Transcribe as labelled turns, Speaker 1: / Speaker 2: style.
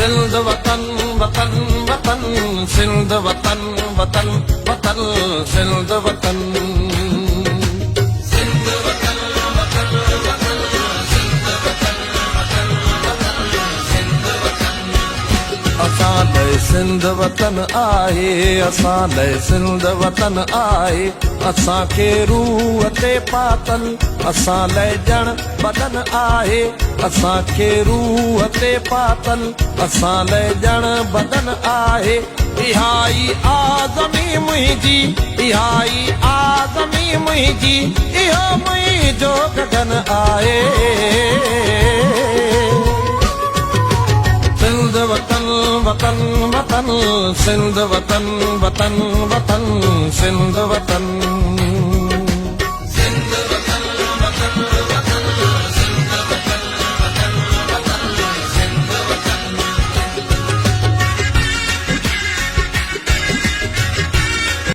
Speaker 1: सिंध वतन वतन वतन सिंध वतन वतन वतन सिंध वतन सिंध वतन वतन वतन सिंध वतन वतन वतन सिंध वतन असां लाइ सिंध वतन आहे असां लाइ सिंध वतन आहे असांखे रूह ते पातल असां लाइ ॼण बदन आहे असांखे रूह ते पातल असां लाइ ॼण बदन आहे इहाई आज़मी मुंहिंजी इहाई आज़मी मुंहिंजी इहो मुंहिंजो गगन आहे सिंध वतन वतन वतन सिंध वतन वतन वतन सिंध वतन